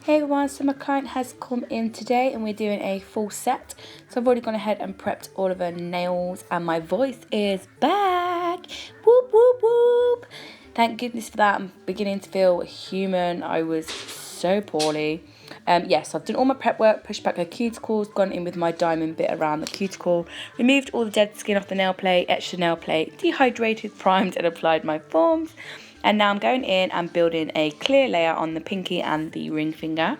Hey everyone, so my client has come in today and we're doing a full set. So I've already gone ahead and prepped all of her nails and my voice is back. Whoop, whoop, whoop. Thank goodness for that. I'm beginning to feel human. I was so poorly. Yes, I've done all my prep work, pushed back her cuticles, gone in with my diamond bit around the cuticle, removed all the dead skin off the nail plate, etched the nail plate, dehydrated, primed and applied my forms. And now I'm going in and building a clear layer on the pinky and the ring finger.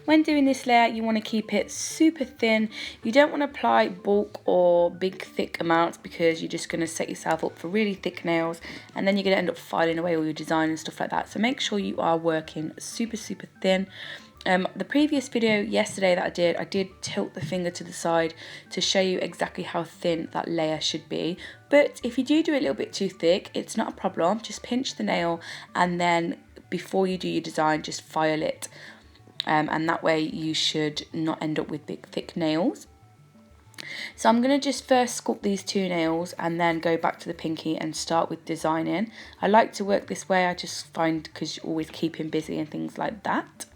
When doing this layer, you want to keep it super thin. You don't want to apply bulk or big thick amounts because you're just going to set yourself up for really thick nails and then you're going to end up filing away all your design and stuff like that. So make sure you are working super thin. The previous video yesterday that I did tilt the finger to the side to show you exactly how thin that layer should be. But if you do it a little bit too thick, it's not a problem. Just pinch the nail and then before you do your design, just file it. And that way you should not end up with big thick nails. So I'm going to just first sculpt these two nails and then go back to the pinky and start with designing. I like to work this way, I just find because you're always keeping busy and things like that.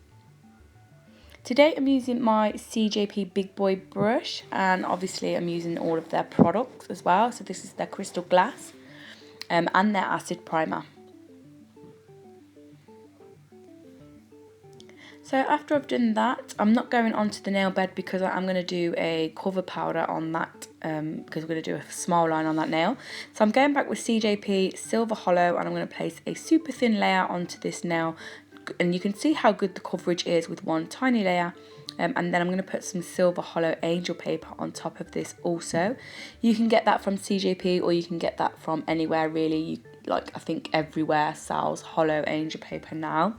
Today I'm using my CJP Big Boy brush and obviously I'm using all of their products as well. So this is their crystal glass and their acid primer. So after I've done that, I'm not going onto the nail bed because I'm going to do a cover powder on that because we're going to do a smile line on that nail. So I'm going back with CJP Silver Holo and I'm going to place a super thin layer onto this nail. And you can see how good the coverage is with one tiny layer. And then I'm going to put some Silver Holo angel paper on top of this also. You can get that from CJP or you can get that from anywhere really. I think everywhere sells Holo angel paper now.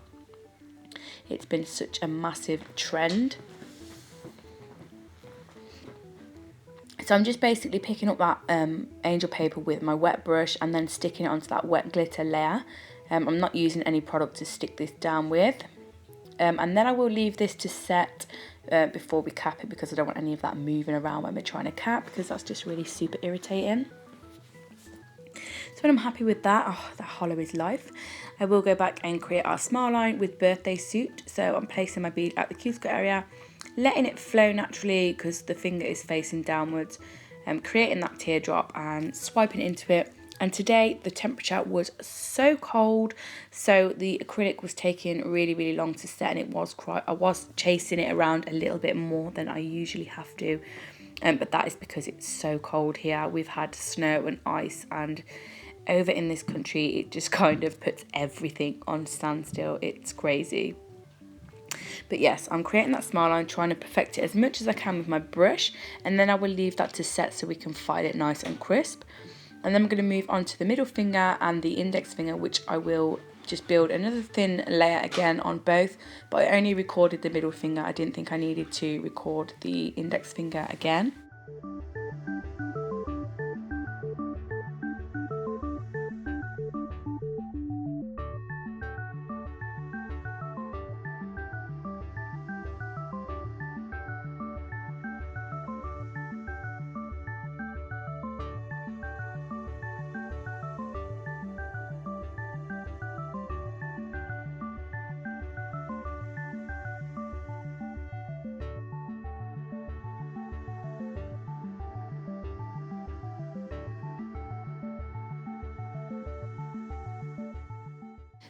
It's been such a massive trend. So I'm just basically picking up that angel paper with my wet brush and then sticking it onto that wet glitter layer. I'm not using any product to stick this down with. And then I will leave this to set before we cap it because I don't want any of that moving around when we're trying to cap because that's just really super irritating. So when I'm happy with that, oh, the Holo is life. I will go back and create our smile line with birthday suit. So I'm placing my bead at the cuticle area, letting it flow naturally because the finger is facing downwards, creating that teardrop and swiping into it. And today the temperature was so cold, so the acrylic was taking really long to set, and I was chasing it around a little bit more than I usually have to. But that is because it's so cold here. We've had snow and ice, and over in this country it just kind of puts everything on standstill. It's crazy. But yes, I'm creating that smile line, trying to perfect it as much as I can with my brush, and then I will leave that to set so we can file it nice and crisp. And then I'm going to move on to the middle finger and the index finger, which I will just build another thin layer again on both, but I only recorded the middle finger. I didn't think I needed to record the index finger again.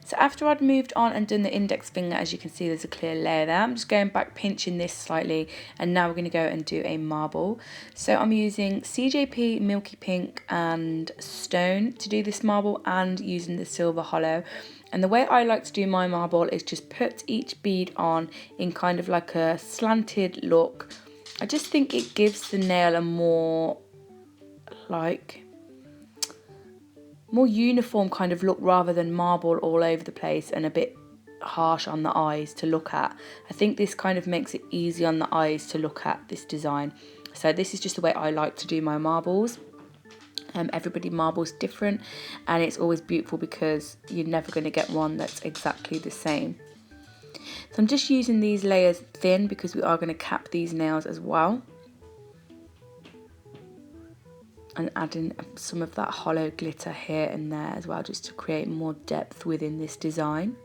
So after I'd moved on and done the index finger, as you can see there's a clear layer there. I'm just going back, pinching this slightly, and now we're going to go and do a marble. So I'm using CJP Milky Pink and Stone to do this marble and using the Silver Holo. And the way I like to do my marble is just put each bead on in kind of like a slanted look. I just think it gives the nail a more uniform kind of look rather than marble all over the place and a bit harsh on the eyes to look at. I think this kind of makes it easy on the eyes to look at this design. So this is just the way I like to do my marbles. Everybody marbles different, and it's always beautiful because you're never going to get one that's exactly the same. So I'm just using these layers thin because we are going to cap these nails as well. and adding some of that Holo glitter here and there as well, just to create more depth within this design.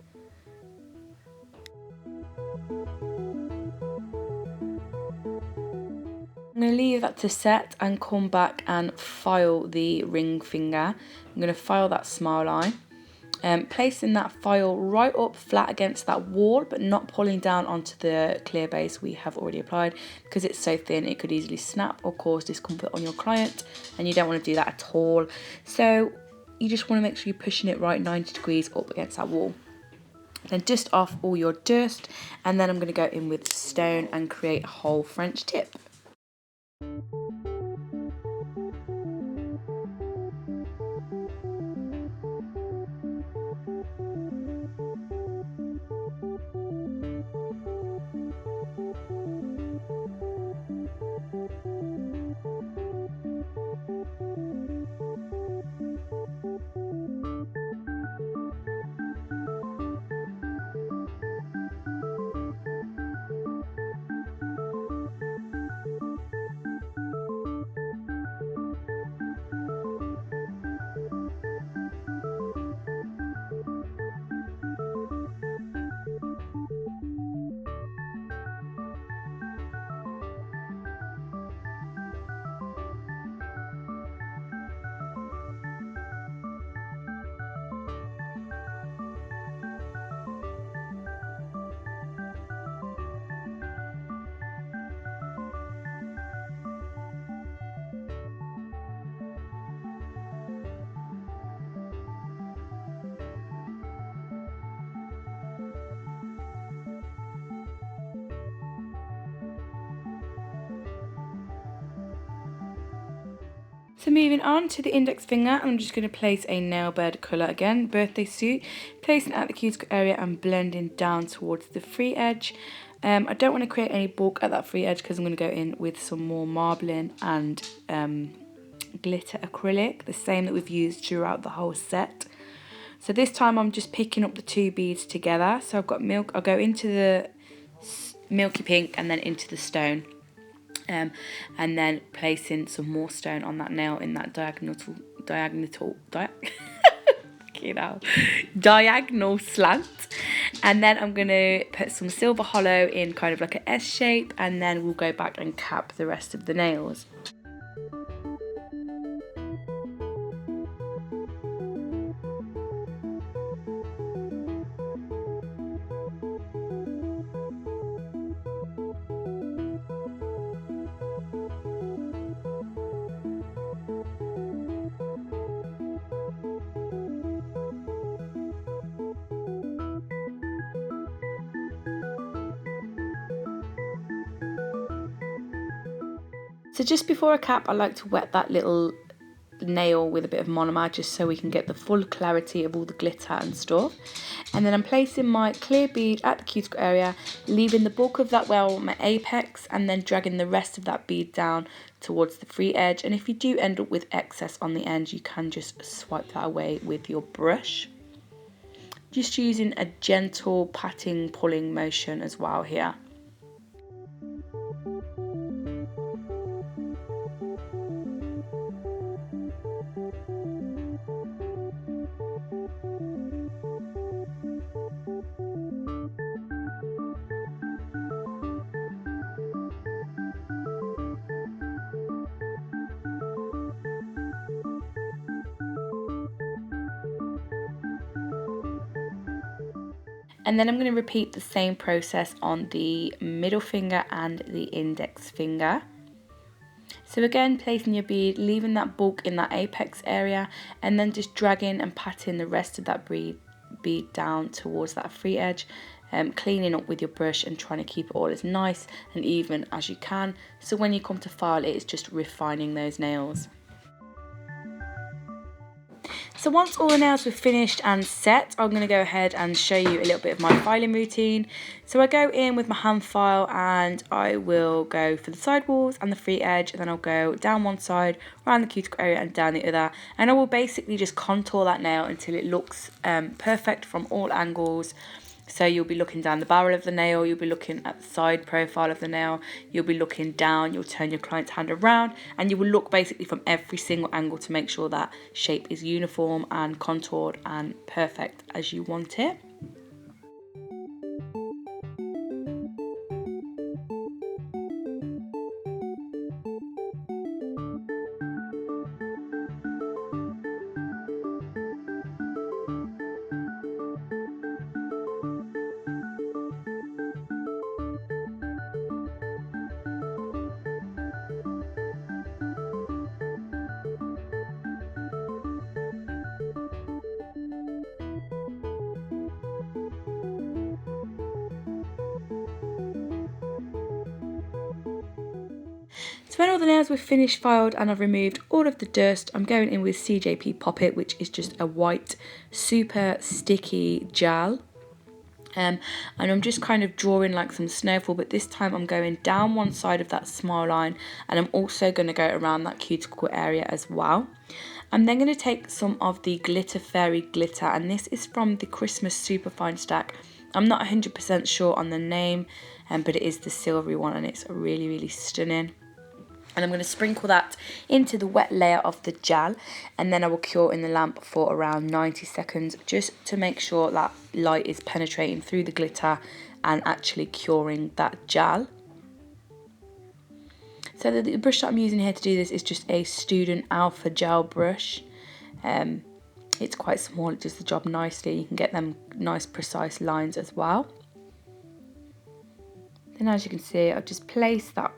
I'm going to leave that to set and come back and file the ring finger. I'm going to file that smile line. Placing that file right up flat against that wall, but not pulling down onto the clear base we have already applied, because it's so thin it could easily snap or cause discomfort on your client, and you don't want to do that at all. So you just want to make sure you're pushing it right 90 degrees up against that wall. Then dust off all your dust, and then I'm going to go in with stone and create a whole French tip. So moving on to the index finger, I'm just going to place a nail bed colour again, birthday suit, placing it at the cuticle area and blending down towards the free edge. I don't want to create any bulk at that free edge because I'm going to go in with some more marbling and glitter acrylic, the same that we've used throughout the whole set. So this time I'm just picking up the two beads together. So I've got milk, I'll go into the milky pink and then into the stone. And then placing some more stone on that nail in that diagonal slant. And then I'm going to put some silver Holo in kind of like an S shape, and then we'll go back and cap the rest of the nails. So just before I cap, I like to wet that little nail with a bit of monomer just so we can get the full clarity of all the glitter and stuff. And then I'm placing my clear bead at the cuticle area, leaving the bulk of that well my apex, and then dragging the rest of that bead down towards the free edge. And if you do end up with excess on the end, you can just swipe that away with your brush. Just using a gentle patting, pulling motion as well here. And then I'm going to repeat the same process on the middle finger and the index finger. So again, placing your bead, leaving that bulk in that apex area, and then just dragging and patting the rest of that bead down towards that free edge, cleaning up with your brush and trying to keep it all as nice and even as you can. So when you come to file it, it's just refining those nails. So once all the nails were finished and set, I'm going to go ahead and show you a little bit of my filing routine. So I go in with my hand file and I will go for the sidewalls and the free edge, and then I'll go down one side, around the cuticle area and down the other, and I will basically just contour that nail until it looks perfect from all angles. So you'll be looking down the barrel of the nail, you'll be looking at the side profile of the nail, you'll be looking down, you'll turn your client's hand around, and you will look basically from every single angle to make sure that shape is uniform and contoured and perfect as you want it. So when all the nails were finished filed and I've removed all of the dust, I'm going in with CJP Pop It, which is just a white, super sticky gel. And I'm just kind of drawing like some snowfall, but this time I'm going down one side of that smile line, and I'm also going to go around that cuticle area as well. I'm then going to take some of the Glitter Fairy glitter, and this is from the Christmas Superfine stack. I'm not 100% sure on the name, but it is the silvery one, and it's really, really stunning. And I'm going to sprinkle that into the wet layer of the gel, and then I will cure in the lamp for around 90 seconds just to make sure that light is penetrating through the glitter and actually curing that gel. So the brush that I'm using here to do this is just a Student Alpha gel brush. It's quite small, it does the job nicely. You can get them nice precise lines as well. Then as you can see, I've just placed that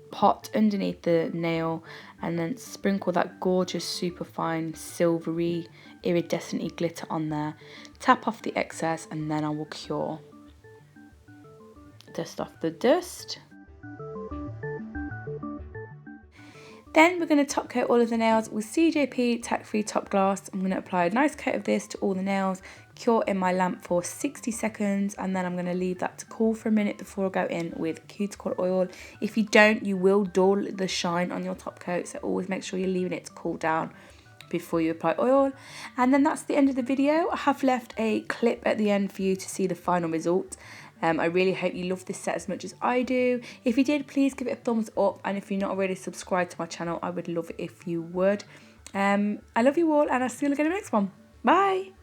pot underneath the nail and then sprinkle that gorgeous superfine silvery iridescent glitter on there, tap off the excess, and then I will cure. Dust off the dust. Then we're going to top coat all of the nails with CJP Tack-Free Top Gloss. I'm going to apply a nice coat of this to all the nails, cure in my lamp for 60 seconds, and then I'm going to leave that to cool for a minute before I go in with cuticle oil. If you don't, you will dull the shine on your top coat, so always make sure you're leaving it to cool down before you apply oil. And then that's the end of the video. I have left a clip at the end for you to see the final result. I really hope you love this set as much as I do. If you did, please give it a thumbs up, and if you're not already subscribed to my channel, I would love it if you would. I love you all, and I'll see you again in the next one. Bye!